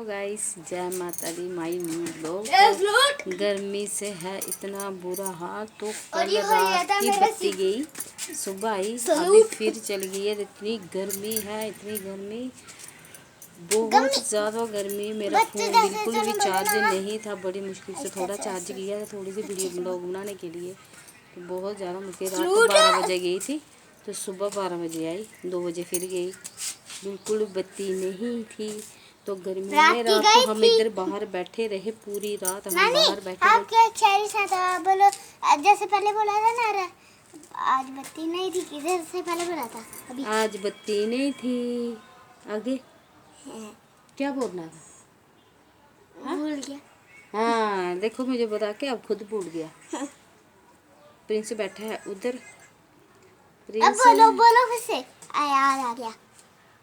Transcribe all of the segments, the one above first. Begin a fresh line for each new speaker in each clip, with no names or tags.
Guys, जय माता दी। My new blog. गर्मी से है इतना बुरा हाल। तो कल रात की बत्ती गई, सुबह आई, अभी फिर चल गई है। इतनी गर्मी है, इतनी गर्मी, बहुत ज़्यादा गर्मी। मेरा फ़ोन बिल्कुल भी चार्ज नहीं था, बड़ी मुश्किल से थोड़ा चार्ज किया था थोड़ी सी वीडियो ब्लॉग बनाने के लिए। तो बहुत ज़्यादा मुश्किल। रात को 12 बजे गई थी, तो सुबह 12 बजे आई, 2 बजे फिर गई। बिल्कुल बत्ती नहीं थी। तो गर्मी में रात को हम इधर बाहर बैठे रहे, पूरी रात हम बाहर बैठे रहे।
बोलो जैसे पहले बोला था ना, आज बत्ती नहीं थी, किधर से पहले बोला था अभी।
आज बत्ती नहीं थी, आगे क्या बोलना था?
भूल गया।
हाँ देखो, मुझे बता के अब खुद भूल गया। प्रिंस बैठा है उधर।
अब बोलो फिर से। याद आ गया।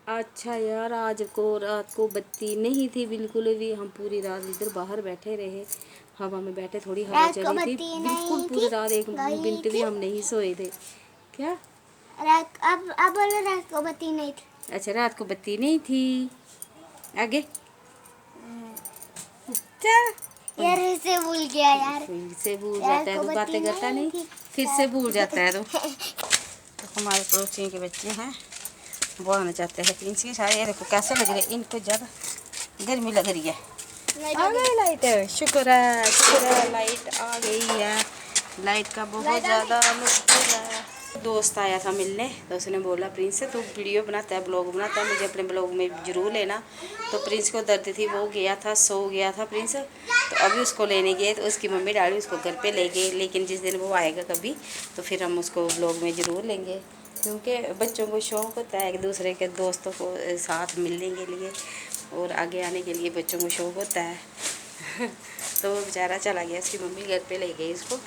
अच्छा यार, आज को रात को बत्ती नहीं थी बिल्कुल भी। हम पूरी रात इधर बाहर बैठे रहे, हवा में बैठे, थोड़ी हवा चली थी। बिल्कुल पूरी रात एक मिनट भी हम नहीं सोए थे। क्या
अब बोलो रात को बत्ती नहीं थी।
अच्छा, रात को बत्ती नहीं थी, आगे चल।
यार से भूल गया यार।
फिर से भूल जाता है तो बातें करता नहीं, फिर से भूल जाता है तो हमारे पड़ोसियों के बच्चे हैं, वो आना चाहते हैं प्रिंस के सारे। ये देखो कैसे लग रहे हैं, इनको ज़्यादा गर्मी लग रही है। आ गई लाइट, शुक्र है लाइट आ गई है। लाइट का बहुत ज़्यादा मुश्किल है। दोस्त आया था मिलने, तो उसने बोला प्रिंस तू वीडियो बनाता है, ब्लॉग बनाता है, मुझे अपने ब्लॉग में ज़रूर लेना। तो प्रिंस को दर्द थी, वो गया था, सो गया था प्रिंस। तो अभी उसको लेने गए, तो उसकी मम्मी डैडी उसको घर पे ले गए। लेकिन जिस दिन वो आएगा कभी, तो फिर हम उसको ब्लॉग में ज़रूर लेंगे, क्योंकि बच्चों को शौक़ होता है एक दूसरे के दोस्तों को साथ मिलने के लिए और आगे आने के लिए। बच्चों को शौक़ होता है। तो वो बेचारा चला गया, उसकी मम्मी घर पे ले गई उसको।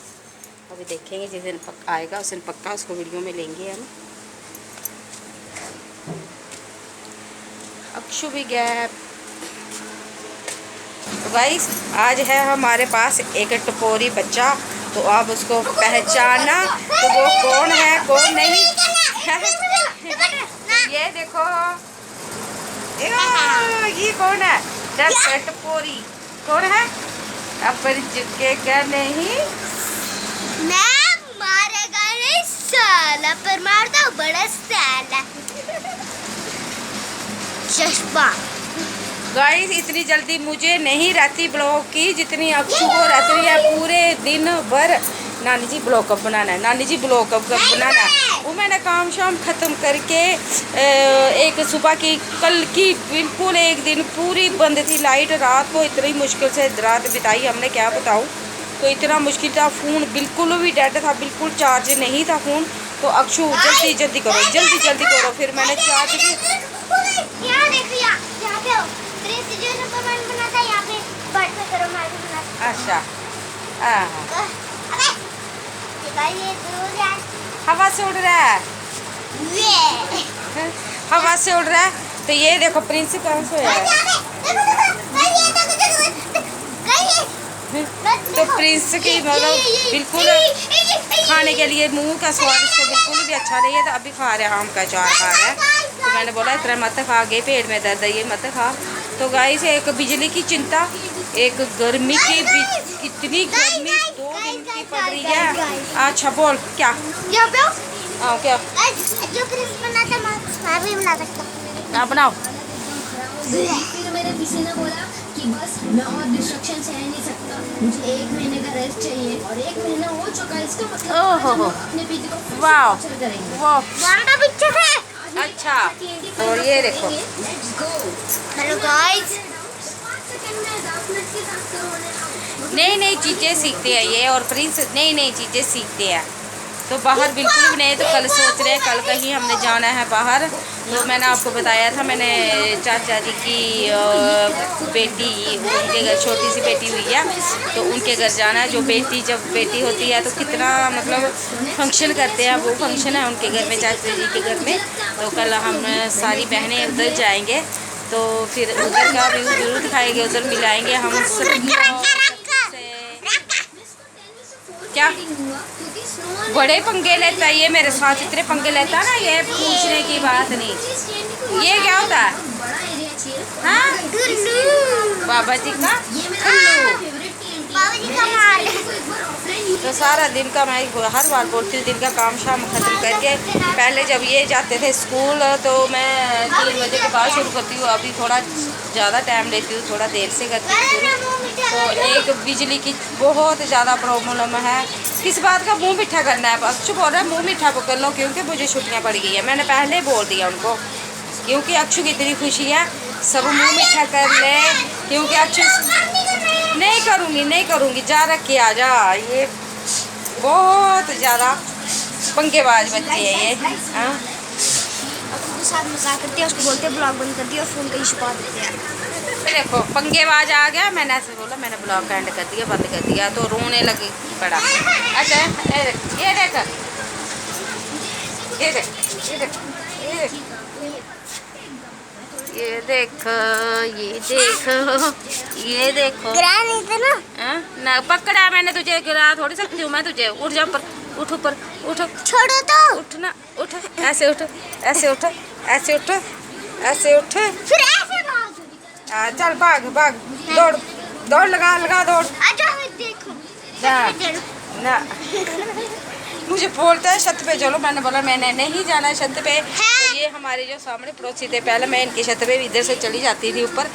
अभी देखेंगे जिस दिन आएगा उस दिन पक्का उसको वीडियो में लेंगे हम। अक्षु भी गया। तो गाइस, आज है हमारे पास एक टपोरी बच्चा, तो आप उसको पहचाना तो वो कौन है कौन नहीं। ये देखो, ये कौन है? टपोरी कौन है? अपरिचित के क्या नहीं,
मैं मारेगा नहीं साला, पर मारता हूँ बड़ा साला। चश्मा।
गाइस, इतनी जल्दी मुझे नहीं रहती ब्लॉग की जितनी अक्षु को रहती है। पूरे दिन भर नानी जी ब्लॉग कब बनाना है, नानी जी ब्लॉग कब बनाना है। वो मैंने काम शाम ख़त्म करके एक सुबह की, कल की बिल्कुल एक दिन पूरी बंद थी लाइट। रात को इतनी मुश्किल से रात बिताई हमने, क्या बताऊँ। तो इतना मुश्किल था, फ़ोन बिल्कुल भी डेड था, बिल्कुल चार्ज नहीं था फ़ोन। तो अक्षु जल्दी करो, जल्दी करो। फिर मैंने चार्ज भी अच्छा हवा से उड़ रहा है, हवा से उड़ रहा है। तो ये देखो प्रिंस कहाँ से है। तो प्रिंस की मतलब बिल्कुल खाने के लिए मुंह का स्वाद इसको बिल्कुल भी अच्छा नहीं है। तो अभी खा रहा है, आम का अचार खा रहा है। तो मैंने बोला इतना मत खा, गए पेट में दर्द है, ये मत खा। तो गाइस, एक बिजली की चिंता, एक गर्मी की, इतनी गर्मी 2 दिन की पड़ रही है। अच्छा बोल क्या क्या
जो प्रिंस बनाता मैं भी बना सकता हूं।
क्या बनाओ?
फिर मेरे किसी ने बोला कि बस मैं और डिस्ट्रक्शन सह नहीं सकता, मुझे 1 महीने का रेस्ट चाहिए, और 1 महीना हो चुका है। इसका मतलब हम अपने पीछे को
वाह
करेंगे।
वाह,
पिक्चर है।
अच्छा। और ये देखो,
हेलो गाइस,
नई चीज़ें सीखते हैं ये, और प्रिंस नई चीज़ें सीखते हैं। तो बाहर बिल्कुल भी नहीं। तो कल सोच रहे हैं, कल कहीं हमने जाना है बाहर। तो मैंने आपको बताया था, मैंने चाचा जी की बेटी, उनके घर छोटी सी बेटी हुई है, तो उनके घर जाना है। जो बेटी जब बेटी होती है तो कितना मतलब फंक्शन करते हैं, वो फंक्शन है उनके घर में, चाचा जी के घर में। तो कल हम सारी बहनें उधर जाएंगे, तो फिर उधर का व्यू जरूर दिखाएंगे, उधर मिलाएंगे हम सब। क्या बड़े पंगे लेता है ये मेरे साथ, इतने पंगे लेता है ना, ये पूछने की बात नहीं। ये क्या होता है? हाँ बाबा जी का
ये मेरा फेवरेट TNT
बाबा जी का माल।
एक बार ऑफलाइन
तो सारा दिन का मैं हर बार बोलती हूँ, दिन का काम शाम खत्म करके पहले जब ये जाते थे स्कूल तो मैं 3 बजे के बाद शुरू करती हूँ। अभी थोड़ा ज़्यादा टाइम लेती हूँ, थोड़ा देर से करती हूँ शुरू। तो एक बिजली की बहुत ज़्यादा प्रॉब्लम है। किस बात का मुंह मीठा करना है? अक्षु बोल रहा है मुंह मीठा कर लो क्योंकि मुझे छुट्टियाँ पड़ गई है। मैंने पहले बोल दिया उनको, क्योंकि अक्षु की इतनी खुशी है, सब मुंह मीठा कर ले। क्योंकि अक्षु नहीं करूँगी जा रख के आ जा। ये बहुत ज़्यादा पंगेबाज बच्चे हैं ये। हाँ
उसके साथ मजाक करती है, उसको बोलते हैं ब्लॉग बंद कर दिया और फोन का इशू देते हैं।
देखो पंगेबाज आ गया, मैंने ऐसे बोला, मैंने ब्लॉग एंड कर दिया, बंद कर दिया तो रोने लगी पड़ा। अच्छा ये देख ये देख ये देख ये देख ये देख ये देखो ये देखो ये देखो
गिरा नहीं था ना?
ना पकड़ा मैंने तुझे, गिरा थोड़ी सकती हूँ मैं तुझे। उठ जा ऊपर, उठ ऊपर, उठ,
छोड़ो तो।
उठना, उठ, ऐसे उठ, ऐसे उठ, ऐसे उठ, ऐसे उठ,
फिर ऐसे भाग।
चल भाग भाग, दौड़ दौड़, लगा दौड़।
अच्छा देखो
ना मुझे बोलता है छत पे चलो, मैंने बोला मैंने नहीं जाना छत पे। तो ये हमारे जो सामने पड़ोसी थे, पहले मैं इनकी छत पे इधर से चली जाती थी ऊपर।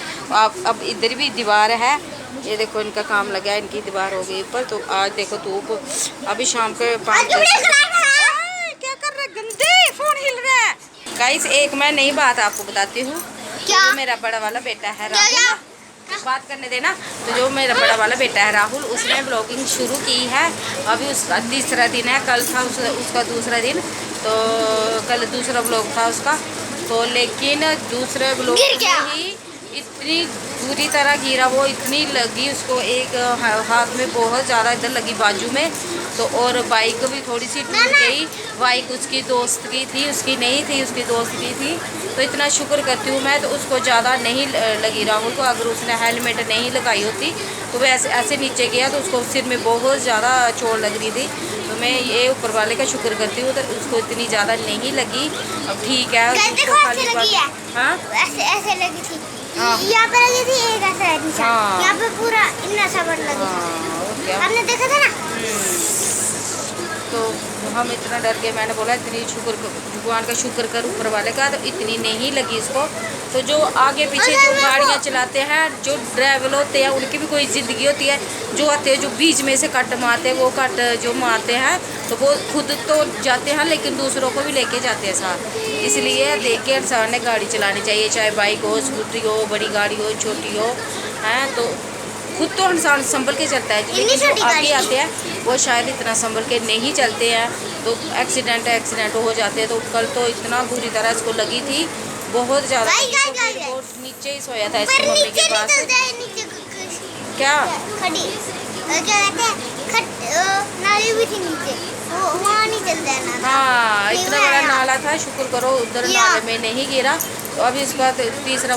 अब इधर भी दीवार है, ये देखो इनका काम लगा है, इनकी दीवार हो गई ऊपर। तो आज देखो धूप, अभी शाम के 5 बजे। क्या कर रहे गंदे, फोन हिल रहा है। गाइस एक मैं नई बात आपको बताती हूँ।
क्या?
जो मेरा बड़ा वाला बेटा है राहुल, बात करने देना। तो जो मेरा बड़ा वाला बेटा है राहुल, उसने ब्लॉगिंग शुरू की है। अभी उसका 3रा दिन है, कल था उसका 2रा दिन। तो कल 2रा ब्लॉग था उसका। तो लेकिन दूसरे ब्लॉग में ही इतनी बुरी तरह गिरा वो, इतनी लगी उसको, एक हाथ में बहुत ज़्यादा इधर लगी बाजू में। तो और बाइक भी थोड़ी सी टूट गई। बाइक उसकी दोस्त की थी, उसकी नहीं थी, उसकी दोस्त की थी। तो इतना शुक्र करती हूँ मैं, तो उसको ज़्यादा नहीं लगी राहुल को। अगर उसने हेलमेट नहीं लगाई होती तो वह ऐसे नीचे गया तो उसको सिर में बहुत ज़्यादा चोट लग रही थी। तो मैं ये ऊपर वाले का शुक्र करती हूँ, तो उसको इतनी ज़्यादा नहीं लगी। अब ठीक है, उसको खाली हाँ
ऐसे लगी थी।
हाँ।
यहाँ पे लगी थी एक ऐसा निशान।
हाँ।
यहाँ पे पूरा इतना सा बड़ लगी थी। आपने देखा था ना?
तो हम इतना डर गए। मैंने बोला इतनी शुक्र, भगवान का शुक्र कर ऊपर वाले का, तो इतनी नहीं लगी इसको। तो जो आगे पीछे जो गाड़ियाँ चलाते हैं, जो ड्राइवर होते हैं, उनकी भी कोई ज़िंदगी होती है। जो आते हैं, जो बीच में से कट मारते हैं, वो कट जो मारते हैं, तो वो खुद तो जाते हैं लेकिन दूसरों को भी लेके जाते हैं साथ। इसलिए देख के इंसान ने गाड़ी चलानी चाहिए, चाहे बाइक हो, स्कूटरी हो, बड़ी गाड़ी हो, छोटी हो, हैं। तो खुद तो इंसान संभल के चलता है, लेकिन जो आगे आते हैं वो शायद इतना संभल के नहीं चलते हैं, तो एक्सीडेंट हो जाते हैं। तो कल तो इतना बुरी तरह इसको लगी थी, बहुत ज़्यादा। वो नीचे ही सोया था इसकी मम्मी के पास। क्या
खड़ी क्या कहते हैं, नाली भी थी नीचे, वो वहाँ नहीं चलता है ना।
हाँ इतना बड़ा नाला था, शुक्र करो उधर नाले में नहीं गिरा। तो अभी इसका दूसरा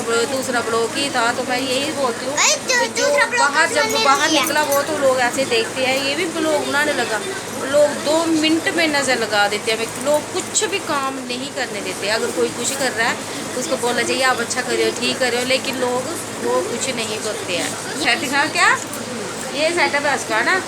ब्लॉग ही था। तो मैं यही बोलती हूँ कि जो बाहर जब बाहर निकला वो तो लोग ऐसे देखते हैं, ये भी ब्लॉग बनाने लगा। लोग 2 मिनट में नज़र लगा देते हैं। लोग कुछ भी काम नहीं करने देते। अगर कोई कुछ कर रहा है उसको बोलना चाहिए आप अच्छा करो, ठीक करो, लेकिन लोग वो कुछ नहीं करते हैं। सेटिंग है क्या, ये सेटअप है उसका ना।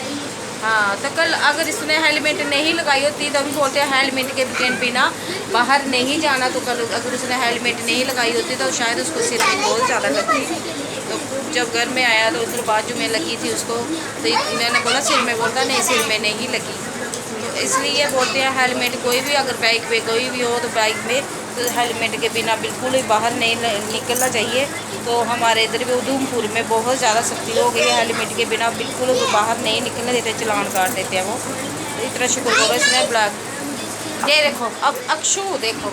हाँ तो कल अगर इसने हेलमेट नहीं लगाई होती, तो अभी बोलते हैं हेलमेट के बिना बाहर नहीं जाना। तो कल अगर उसने हेलमेट नहीं लगाई होती तो शायद उसको सिर में बहुत ज़्यादा लगती। तो जब घर में आया तो उधर बाजू में लगी थी उसको। तो मैंने बोला सिर में, बोलता नहीं सिर में नहीं लगी। तो इसलिए बोलते हैं हेलमेट कोई भी अगर बाइक पे कोई भी हो तो बाइक में तो हेलमेट के बिना बिल्कुल ही बाहर नहीं निकलना चाहिए। तो हमारे इधर भी उधमपुर में बहुत ज़्यादा सख्ती हो गई है, हेलमेट के बिना बिल्कुल बाहर नहीं निकलने देते, चलान काट देते हैं वो। तो इतना शुक्र करो इसने ब्लॉग। ये देखो अब अक्षु देखो,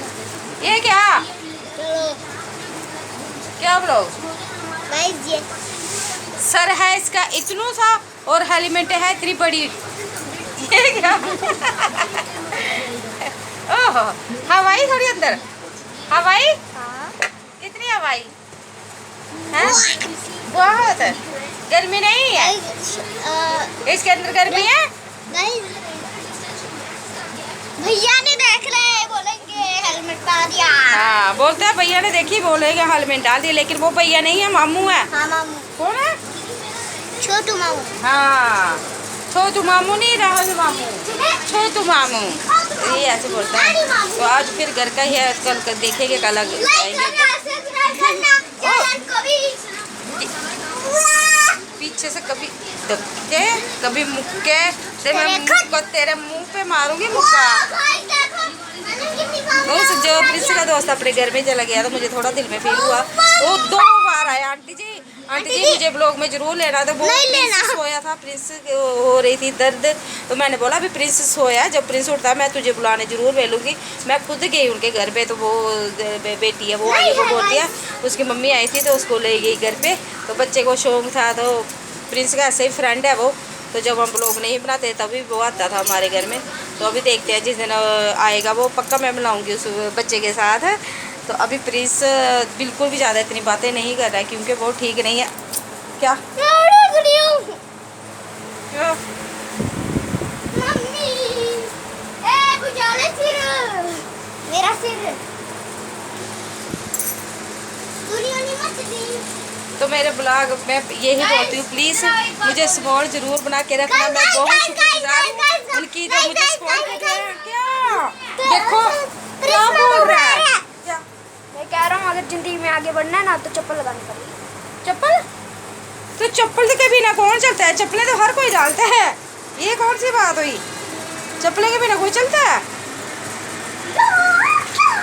ये क्या ब्लॉग, सर है इसका इतना सा और हेलमेट है इतनी बड़ी। ये क्या ओह हवाई थोड़ी अंदर, हवाई कितनी हवाई है, बहुत गर्मी नहीं है इसके अंदर, गर्मी है
भैया ने देख रहे बोलेंगे हेलमेट पा दिया।
हाँ बोलते हैं भैया ने देखी बोलेंगे हेलमेट डाल दिया, लेकिन वो भैया नहीं है, मामू है।
हाँ मामू।
कौन है?
छोटू मामू।
हाँ छोटू मामू नहीं, राहुल मामू, छोटू मामू, ये ऐसे बोलता है। तो आज फिर घर का ही है, कल देखेंगे, कल जाएंगे। पीछे से कभी धक्के कभी मुक्के से मैं मुंह को तेरे मुंह पे मारूंगी मुक्का। उस जो प्रिंस का दोस्त अपने घर में चला गया तो मुझे थोड़ा दिल में फील हुआ। वो 2 बार आया, आंटी जी मुझे ब्लॉग में जरूर लेना था। वो प्रिंस सोया था, प्रिंस हो रही थी दर्द, तो मैंने बोला अभी प्रिंस सोया, जब प्रिंस उठता मैं तुझे बुलाने जरूर मिलूंगी। मैं खुद गई उनके घर पे, तो वो बेटी है वो आई, वो बोलती है उसकी मम्मी आई थी तो उसको ले गई घर पे। तो बच्चे को शौक था, तो प्रिंस का ऐसे ही फ्रेंड है वो, तो जब हम लोग नहीं बनाते तभी वो आता था हमारे घर में। तो अभी देखते हैं जिस दिन आएगा वो पक्का मैं मिलाऊंगी उस बच्चे के साथ। तो अभी प्रिंस बिल्कुल भी ज़्यादा इतनी बातें नहीं कर रहा है क्योंकि वो ठीक नहीं है। क्या
मम्मी बुझा ले सिर, मेरा सिर मत दी।
तो मेरे ब्लॉग में यही बोलती हूँ, प्लीज़ मुझे सपोर्ट जरूर बना के रखना। मैं बहुत शुक्रगुजार हूँ उनकी जो मुझे सपोर्ट कर रहे हैं। क्या देखो क्या बोल रहा है? क्या
मैं कह रहा हूँ अगर जिंदगी में आगे बढ़ना है ना तो चप्पल लगानी पड़ेगी।
चप्पल? तो चप्पल के बिना कौन चलता है? चप्पलें तो हर कोई डालता है, ये कौन सी बात हुई? चप्पलें के बिना कोई चलता है?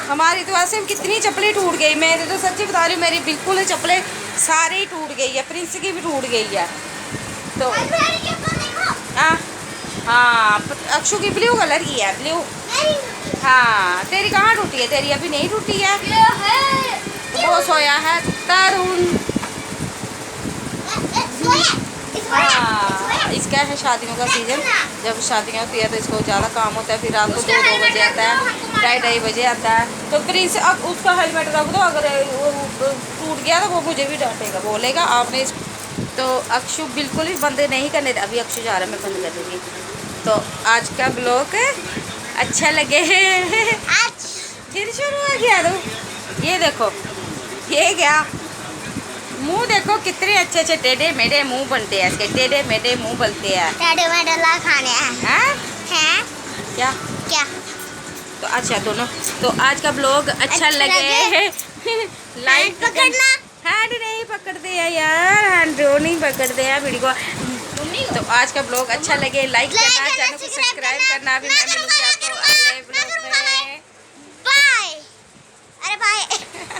हमारी तो ऐसे कितनी चप्पलें टूट गई। मेरी तो सच्ची बता रही हूँ, मेरी बिल्कुल चप्पलें सारी टूट गई है, प्रिंस की भी टूट गई है। तो हाँ अक्षु की ब्लू कलर की है, ब्लू। हाँ तेरी कहाँ टूटी है? तेरी अभी नहीं टूटी है, वो सोया है तरुण। हाँ इसका है शादियों का सीज़न, जब शादियाँ होती है तो इसको ज़्यादा काम होता है, फिर रात को 2 बजे आता है, 2:30 बजे आता है। तो प्रिंस अब उसका हेलमेट रख दो, अगर वो टूट गया तो वो मुझे भी डांटेगा, बोलेगा आपने। तो अक्षु बिल्कुल भी बंद नहीं करने, अभी अक्षु जा रहा है, मैं बंद कर दूँगी। तो आज का ब्लॉग अच्छा लगे फिर शुरू हो गया। तो ये देखो, ये क्या मुंह देखो, कितने अच्छे अच्छे टेढ़े मेढ़े मुंह बनते हैं इसके, टेढ़े मेढ़े मुंह बनते हैं।
टेढ़े मेढ़े ला खाने हैं
क्या
क्या?
तो अच्छा दोनों, तो आज का ब्लॉग अच्छा लगे लाइक
पकड़ना,
हैंड नहीं पकड़ते हैं यार, हैंड नहीं पकड़ते हैं वीडियो को। तो आज का ब्लॉग अच्छा लगे लाइक करना, चैनल को सब्सक्राइब करना। अभी मैं मिलूंगी